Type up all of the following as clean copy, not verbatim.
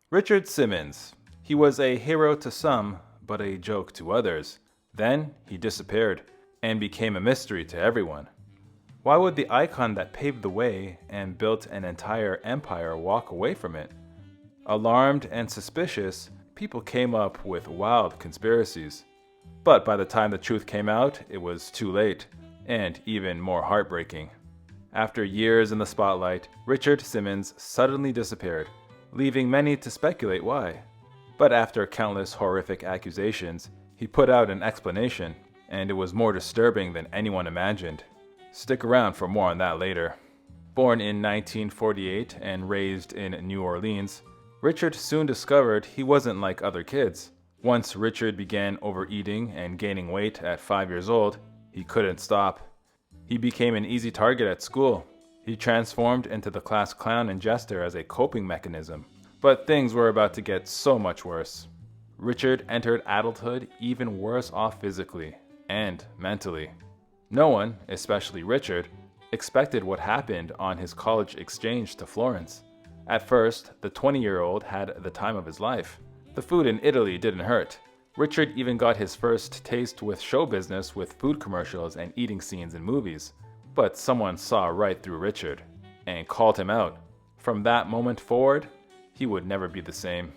Richard Simmons. He was a hero to some, but a joke to others. Then he disappeared and became a mystery to everyone. Why would the icon that paved the way and built an entire empire walk away from it? Alarmed and suspicious, people came up with wild conspiracies. But by the time the truth came out, it was too late, and even more heartbreaking. After years in the spotlight, Richard Simmons suddenly disappeared, leaving many to speculate why. But after countless horrific accusations, he put out an explanation, and it was more disturbing than anyone imagined. Stick around for more on that later. Born in 1948 and raised in New Orleans, Richard soon discovered he wasn't like other kids. Once Richard began overeating and gaining weight at 5 years old, he couldn't stop. He became an easy target at school. He transformed into the class clown and jester as a coping mechanism. But things were about to get so much worse. Richard entered adulthood even worse off physically and mentally. No one, especially Richard, expected what happened on his college exchange to Florence. At first, the 20-year-old had the time of his life. The food in Italy didn't hurt. Richard even got his first taste with show business with food commercials and eating scenes in movies. But someone saw right through Richard and called him out. From that moment forward, he would never be the same.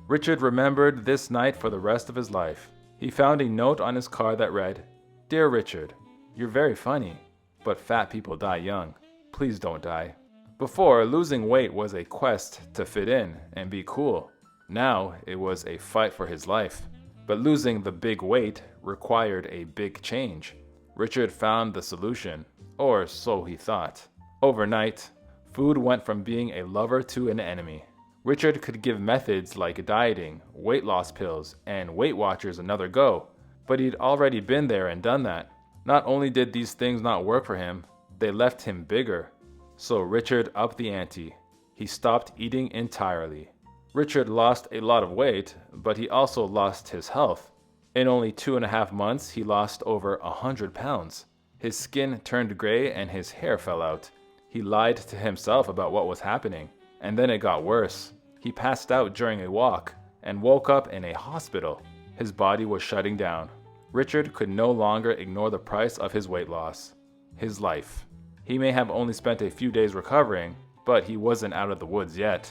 Richard remembered this night for the rest of his life. He found a note on his car that read, "Dear Richard, you're very funny, but fat people die young. Please don't die." Before, losing weight was a quest to fit in and be cool. Now, it was a fight for his life. But losing the big weight required a big change. Richard found the solution, or so he thought. Overnight, food went from being a lover to an enemy. Richard could give methods like dieting, weight loss pills, and Weight Watchers another go, but he'd already been there and done that. Not only did these things not work for him, they left him bigger. So Richard upped the ante. He stopped eating entirely. Richard lost a lot of weight, but he also lost his health. In only 2.5 months, he lost over 100 pounds. His skin turned gray and his hair fell out. He lied to himself about what was happening, and then it got worse. He passed out during a walk and woke up in a hospital. His body was shutting down. Richard could no longer ignore the price of his weight loss, his life. He may have only spent a few days recovering, but he wasn't out of the woods yet.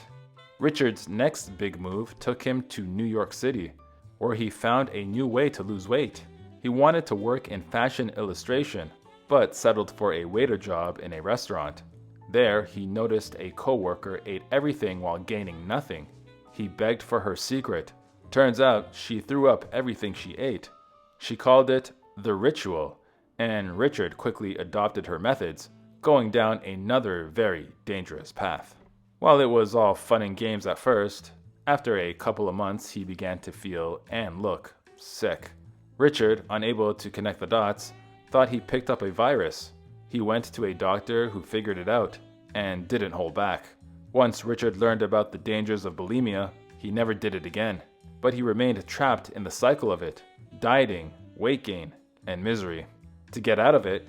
Richard's next big move took him to New York City, where he found a new way to lose weight. He wanted to work in fashion illustration, but settled for a waiter job in a restaurant. There, he noticed a coworker ate everything while gaining nothing. He begged for her secret. Turns out, she threw up everything she ate. She called it the ritual, and Richard quickly adopted her methods, going down another very dangerous path. While it was all fun and games at first, after a couple of months he began to feel and look sick. Richard, unable to connect the dots, thought he picked up a virus. He went to a doctor who figured it out and didn't hold back. Once Richard learned about the dangers of bulimia, he never did it again. But he remained trapped in the cycle of it, dieting, weight gain, and misery. To get out of it,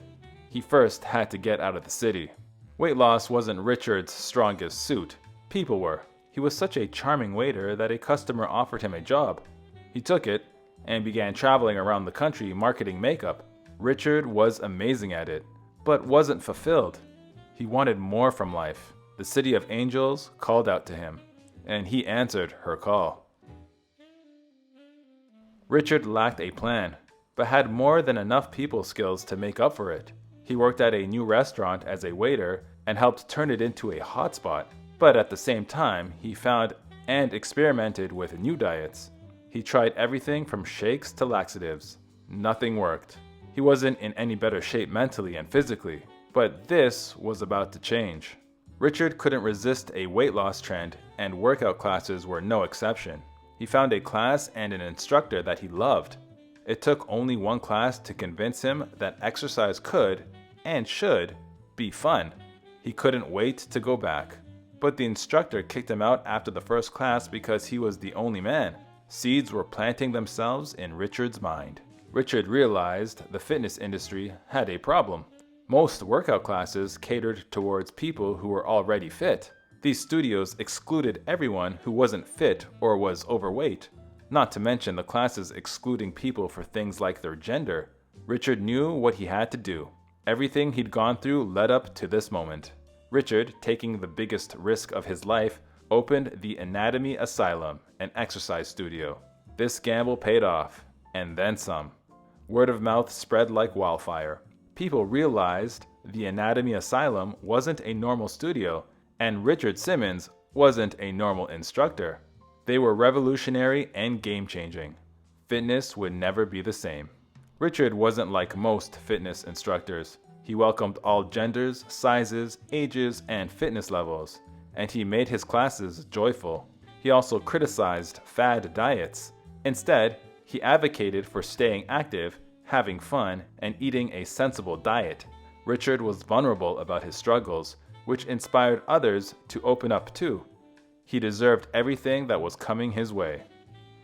he first had to get out of the city. Weight loss wasn't Richard's strongest suit. People were. He was such a charming waiter that a customer offered him a job. He took it and began traveling around the country marketing makeup. Richard was amazing at it, but wasn't fulfilled. He wanted more from life. The City of Angels called out to him, and he answered her call. Richard lacked a plan, but had more than enough people skills to make up for it. He worked at a new restaurant as a waiter and helped turn it into a hotspot. But at the same time, he found and experimented with new diets. He tried everything from shakes to laxatives. Nothing worked. He wasn't in any better shape mentally and physically, but this was about to change. Richard couldn't resist a weight loss trend, and workout classes were no exception. He found a class and an instructor that he loved. It took only one class to convince him that exercise could, and should, be fun. He couldn't wait to go back. But the instructor kicked him out after the first class because he was the only man. Seeds were planting themselves in Richard's mind. Richard realized the fitness industry had a problem. Most workout classes catered towards people who were already fit. These studios excluded everyone who wasn't fit or was overweight, not to mention the classes excluding people for things like their gender. Richard knew what he had to do. Everything he'd gone through led up to this moment. Richard, taking the biggest risk of his life, opened the Anatomy Asylum, an exercise studio. This gamble paid off, and then some. Word of mouth spread like wildfire. People realized the Anatomy Asylum wasn't a normal studio, and Richard Simmons wasn't a normal instructor. They were revolutionary and game-changing. Fitness would never be the same. Richard wasn't like most fitness instructors. He welcomed all genders, sizes, ages, and fitness levels, and he made his classes joyful. He also criticized fad diets. Instead, he advocated for staying active, having fun, and eating a sensible diet. Richard was vulnerable about his struggles, which inspired others to open up too. He deserved everything that was coming his way.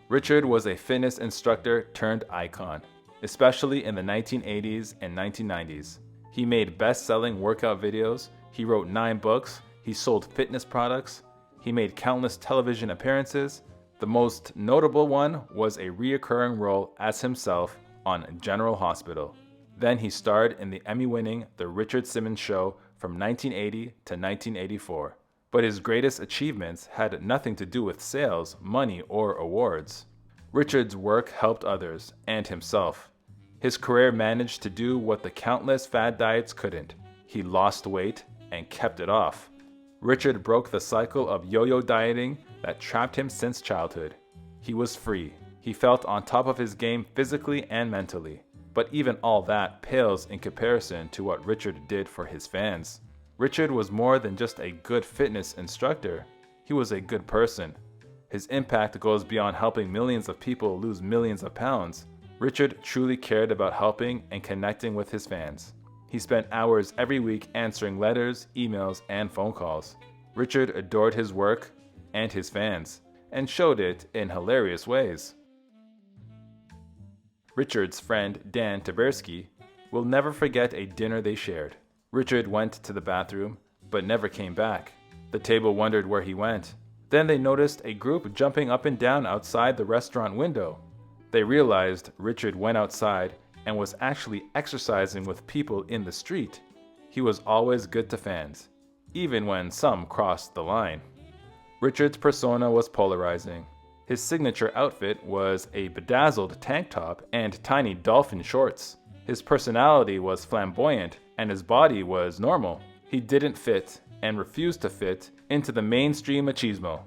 Richard was a fitness instructor turned icon, especially in the 1980s and 1990s. He made best-selling workout videos, he wrote 9 books, he sold fitness products, he made countless television appearances. The most notable one was a recurring role as himself on General Hospital. Then he starred in the Emmy-winning The Richard Simmons Show from 1980 to 1984. But his greatest achievements had nothing to do with sales, money, or awards. Richard's work helped others and himself. His career managed to do what the countless fad diets couldn't. He lost weight and kept it off. Richard broke the cycle of yo-yo dieting that trapped him since childhood. He was free. He felt on top of his game physically and mentally. But even all that pales in comparison to what Richard did for his fans. Richard was more than just a good fitness instructor. He was a good person. His impact goes beyond helping millions of people lose millions of pounds. Richard truly cared about helping and connecting with his fans. He spent hours every week answering letters, emails, and phone calls. Richard adored his work and his fans, and showed it in hilarious ways. Richard's friend Dan Taberski will never forget a dinner they shared. Richard went to the bathroom, but never came back. The table wondered where he went. Then they noticed a group jumping up and down outside the restaurant window. They realized Richard went outside and was actually exercising with people in the street. He was always good to fans, even when some crossed the line. Richard's persona was polarizing. His signature outfit was a bedazzled tank top and tiny dolphin shorts. His personality was flamboyant, and his body was normal. He didn't fit, and refused to fit, into the mainstream machismo.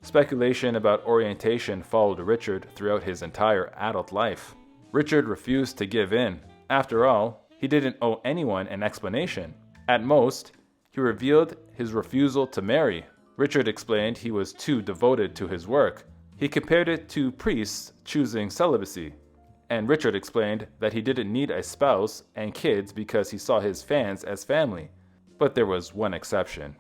Speculation about orientation followed Richard throughout his entire adult life. Richard refused to give in. After all, he didn't owe anyone an explanation. At most, he revealed his refusal to marry. Richard explained he was too devoted to his work. He compared it to priests choosing celibacy. And Richard explained that he didn't need a spouse and kids because he saw his fans as family. But there was one exception.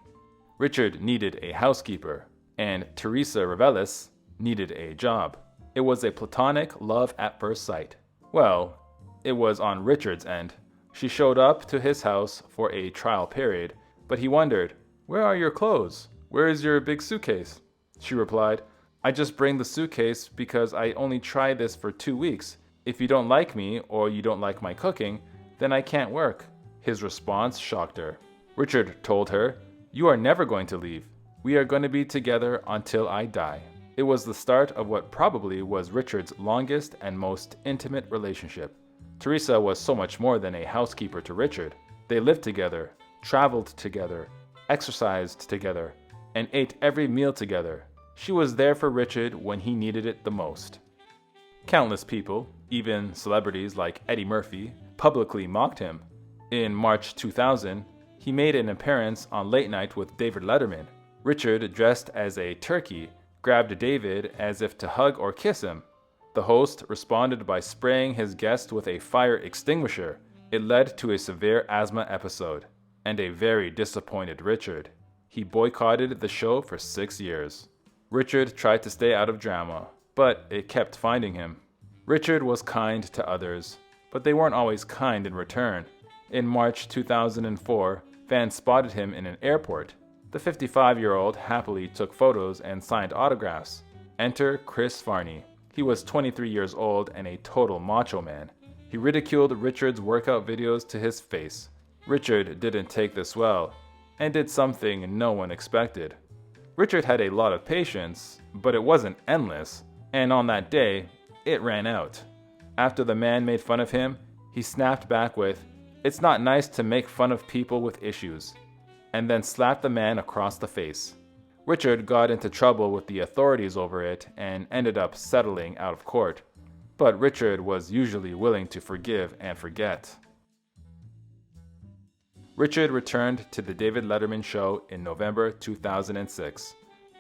Richard needed a housekeeper, and Teresa Reveles needed a job. It was a platonic love at first sight. Well, it was on Richard's end. She showed up to his house for a trial period, but he wondered, "Where are your clothes? Where is your big suitcase?" She replied, "I just bring the suitcase because I only try this for 2 weeks. If you don't like me or you don't like my cooking, then I can't work." His response shocked her. Richard told her, "You are never going to leave. We are going to be together until I die." It was the start of what probably was Richard's longest and most intimate relationship. Teresa was so much more than a housekeeper to Richard. They lived together, traveled together, exercised together, and ate every meal together. She was there for Richard when he needed it the most. Countless people, even celebrities like Eddie Murphy, publicly mocked him. In March 2000, he made an appearance on Late Night with David Letterman. Richard, dressed as a turkey, grabbed David as if to hug or kiss him. The host responded by spraying his guest with a fire extinguisher. It led to a severe asthma episode, and a very disappointed Richard. He boycotted the show for 6 years. Richard tried to stay out of drama, but it kept finding him. Richard was kind to others, but they weren't always kind in return. In March 2004, fans spotted him in an airport. The 55-year-old happily took photos and signed autographs. Enter Chris Farney. He was 23 years old and a total macho man. He ridiculed Richard's workout videos to his face. Richard didn't take this well, and did something no one expected. Richard had a lot of patience, but it wasn't endless, and on that day, it ran out. After the man made fun of him, he snapped back with, "It's not nice to make fun of people with issues," and then slapped the man across the face. Richard got into trouble with the authorities over it and ended up settling out of court. But Richard was usually willing to forgive and forget. Richard returned to the David Letterman Show in November 2006.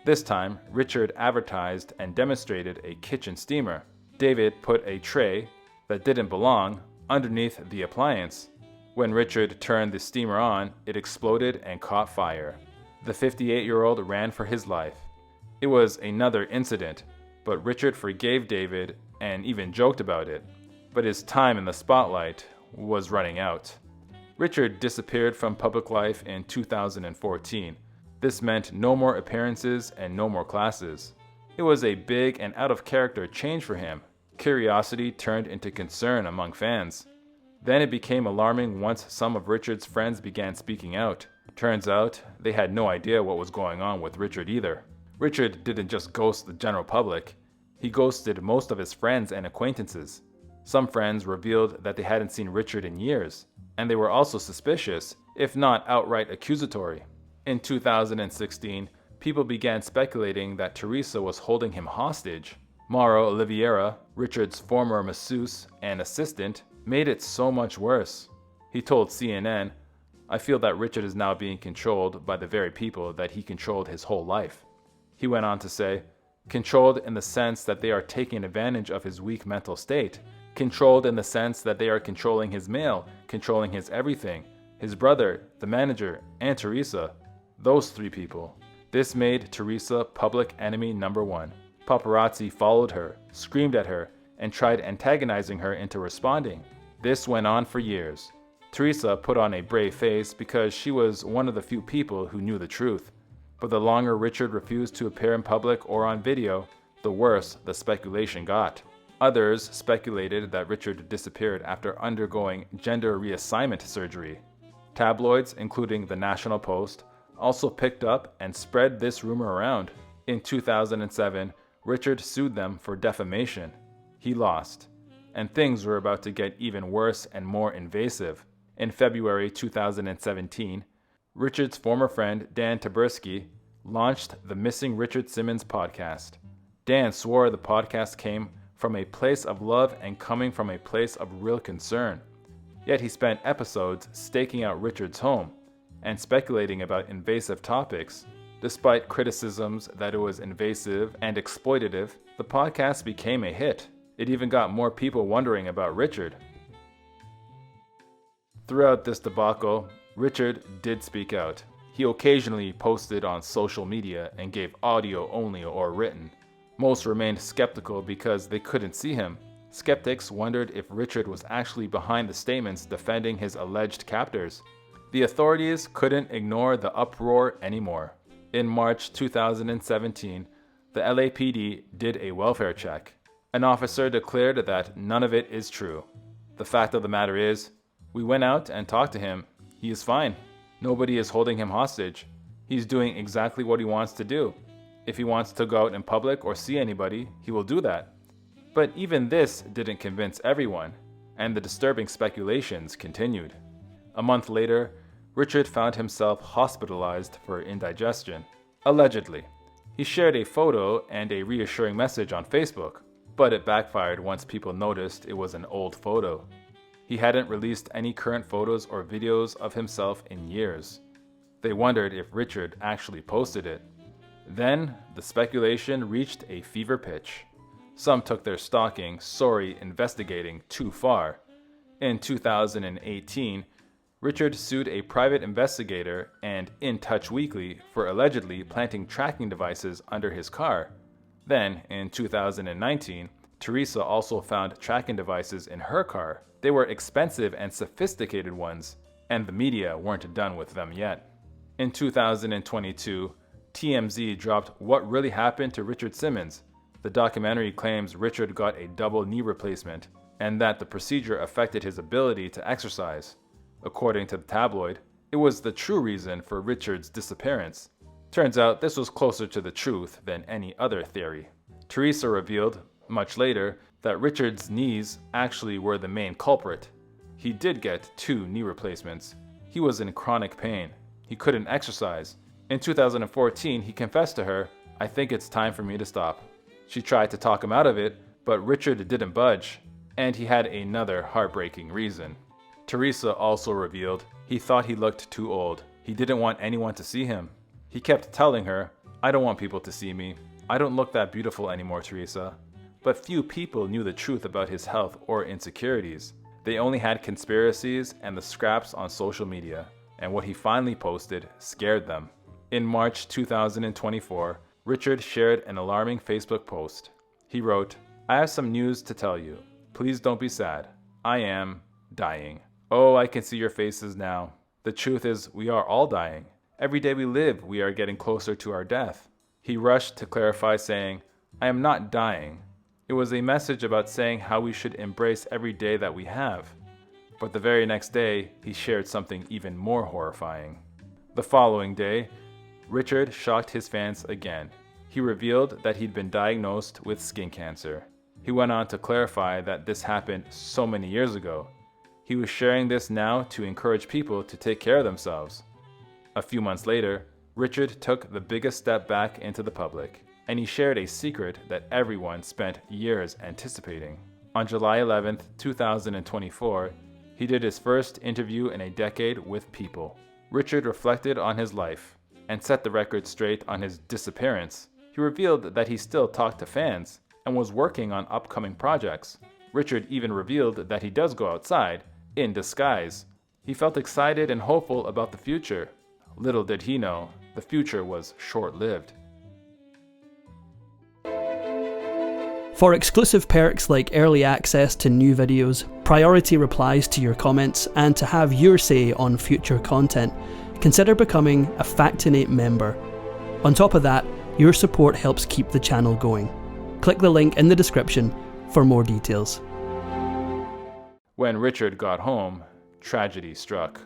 This time, Richard advertised and demonstrated a kitchen steamer. David put a tray that didn't belong underneath the appliance. When Richard turned the steamer on, it exploded and caught fire. The 58-year-old ran for his life. It was another incident, but Richard forgave David and even joked about it. But his time in the spotlight was running out. Richard disappeared from public life in 2014. This meant no more appearances and no more classes. It was a big and out-of-character change for him. Curiosity turned into concern among fans. Then it became alarming once some of Richard's friends began speaking out. Turns out, they had no idea what was going on with Richard either. Richard didn't just ghost the general public. He ghosted most of his friends and acquaintances. Some friends revealed that they hadn't seen Richard in years, and they were also suspicious, if not outright accusatory. In 2016, people began speculating that Teresa was holding him hostage. Mauro Oliveira, Richard's former masseuse and assistant, made it so much worse. He told CNN, "I feel that Richard is now being controlled by the very people that he controlled his whole life." He went on to say, "Controlled in the sense that they are taking advantage of his weak mental state. Controlled in the sense that they are controlling his mail, controlling his everything. His brother, the manager, and Teresa. Those three people." This made Teresa public enemy number one. Paparazzi followed her, screamed at her, and tried antagonizing her into responding. This went on for years. Teresa put on a brave face because she was one of the few people who knew the truth. But the longer Richard refused to appear in public or on video, the worse the speculation got. Others speculated that Richard disappeared after undergoing gender reassignment surgery. Tabloids, including the National Post, also picked up and spread this rumor around. In 2007, Richard sued them for defamation. He lost, and things were about to get even worse and more invasive. In February 2017, Richard's former friend Dan Taberski launched the Missing Richard Simmons podcast. Dan swore the podcast came from a place of love and coming from a place of real concern. Yet he spent episodes staking out Richard's home and speculating about invasive topics. Despite criticisms that it was invasive and exploitative, the podcast became a hit. It even got more people wondering about Richard. Throughout this debacle, Richard did speak out. He occasionally posted on social media and gave audio only or written. Most remained skeptical because they couldn't see him. Skeptics wondered if Richard was actually behind the statements defending his alleged captors. The authorities couldn't ignore the uproar anymore. In March 2017, the LAPD did a welfare check. An officer declared that none of it is true. The fact of the matter is, we went out and talked to him. He is fine. Nobody is holding him hostage. He's doing exactly what he wants to do. If he wants to go out in public or see anybody, he will do that. But even this didn't convince everyone, and the disturbing speculations continued. A month later, Richard found himself hospitalized for indigestion. Allegedly. He shared a photo and a reassuring message on Facebook, but it backfired once people noticed it was an old photo. He hadn't released any current photos or videos of himself in years. They wondered if Richard actually posted it. Then, the speculation reached a fever pitch. Some took their stalking, investigating too far. In 2018, Richard sued a private investigator and In Touch Weekly for allegedly planting tracking devices under his car. Then, in 2019, Teresa also found tracking devices in her car. They were expensive and sophisticated ones, and the media weren't done with them yet. In 2022, TMZ dropped What Really Happened to Richard Simmons. The documentary claims Richard got a double knee replacement and that the procedure affected his ability to exercise. According to the tabloid, it was the true reason for Richard's disappearance. Turns out this was closer to the truth than any other theory. Teresa revealed, much later, that Richard's knees actually were the main culprit. He did get 2 knee replacements. He was in chronic pain. He couldn't exercise. In 2014, he confessed to her, "I think it's time for me to stop." She tried to talk him out of it, but Richard didn't budge, and he had another heartbreaking reason. Teresa also revealed he thought he looked too old. He didn't want anyone to see him. He kept telling her, "I don't want people to see me. I don't look that beautiful anymore, Teresa." But few people knew the truth about his health or insecurities. They only had conspiracies and the scraps on social media, and what he finally posted scared them. In March 2024, Richard shared an alarming Facebook post. He wrote, "I have some news to tell you. Please don't be sad. I am dying. Oh, I can see your faces now. The truth is, we are all dying. Every day we live, we are getting closer to our death." He rushed to clarify, saying, "I am not dying." It was a message about saying how we should embrace every day that we have. But the very next day, he shared something even more horrifying. The following day, Richard shocked his fans again. He revealed that he'd been diagnosed with skin cancer. He went on to clarify that this happened so many years ago. He was sharing this now to encourage people to take care of themselves. A few months later, Richard took the biggest step back into the public, and he shared a secret that everyone spent years anticipating. On July 11th, 2024, he did his first interview in a decade with People. Richard reflected on his life and set the record straight on his disappearance. He revealed that he still talked to fans and was working on upcoming projects. Richard even revealed that he does go outside, in disguise. He felt excited and hopeful about the future. Little did he know, the future was short-lived. For exclusive perks like early access to new videos, priority replies to your comments, and to have your say on future content, consider becoming a Factinate member. On top of that, your support helps keep the channel going. Click the link in the description for more details. When Richard got home, tragedy struck.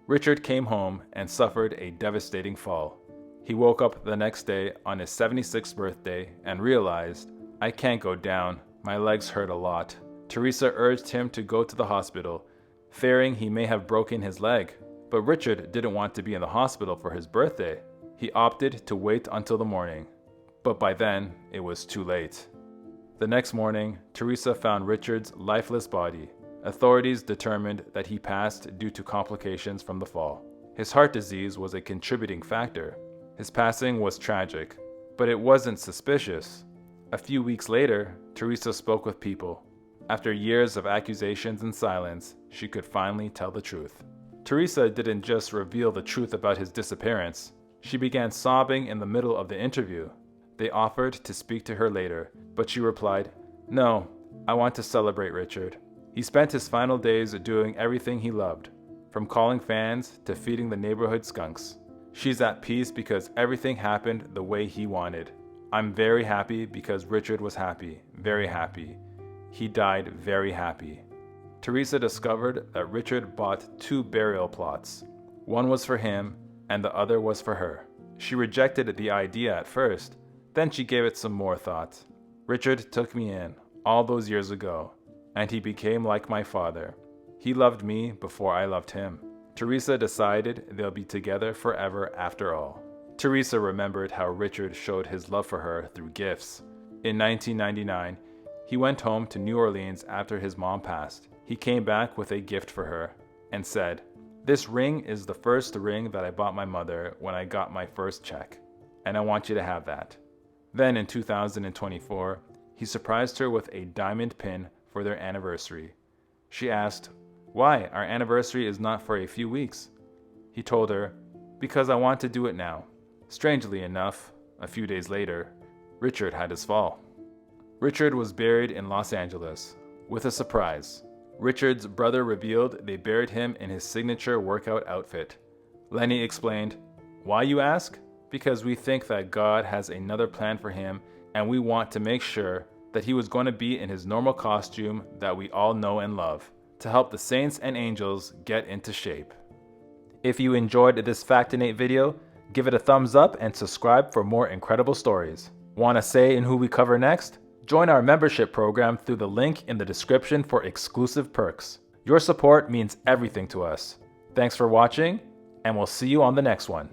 Richard came home and suffered a devastating fall. He woke up the next day on his 76th birthday and realized, "I can't go down. My legs hurt a lot." Teresa urged him to go to the hospital, fearing he may have broken his leg. But Richard didn't want to be in the hospital for his birthday. He opted to wait until the morning. But by then, it was too late. The next morning, Teresa found Richard's lifeless body. Authorities determined that he passed due to complications from the fall. His heart disease was a contributing factor. His passing was tragic, but it wasn't suspicious. A few weeks later, Teresa spoke with People. After years of accusations and silence, she could finally tell the truth. Teresa didn't just reveal the truth about his disappearance. She began sobbing in the middle of the interview. They offered to speak to her later, but she replied, "No, I want to celebrate Richard. He spent his final days doing everything he loved, from calling fans to feeding the neighborhood skunks. She's at peace because everything happened the way he wanted. I'm very happy because Richard was happy, very happy. He died very happy." Teresa discovered that Richard bought 2 burial plots. One was for him, and the other was for her. She rejected the idea at first, then she gave it some more thought. "Richard took me in, all those years ago, and he became like my father. He loved me before I loved him." Teresa decided they'll be together forever after all. Teresa remembered how Richard showed his love for her through gifts. In 1999, he went home to New Orleans after his mom passed. He came back with a gift for her and said, "This ring is the first ring that I bought my mother when I got my first check, and I want you to have that." Then in 2024, he surprised her with a diamond pin for their anniversary. She asked, "Why, our anniversary is not for a few weeks." He told her, "Because I want to do it now." Strangely enough, a few days later, Richard had his fall. Richard was buried in Los Angeles with a surprise. Richard's brother revealed they buried him in his signature workout outfit. Lenny explained, Why, you ask? Because we think that God has another plan for him, and we want to make sure that he was going to be in his normal costume that we all know and love, to help the saints and angels get into shape. If you enjoyed this Factinate video, give it a thumbs up and subscribe for more incredible stories. Want to say in who we cover next? Join our membership program through the link in the description for exclusive perks. Your support means everything to us. Thanks for watching, and we'll see you on the next one.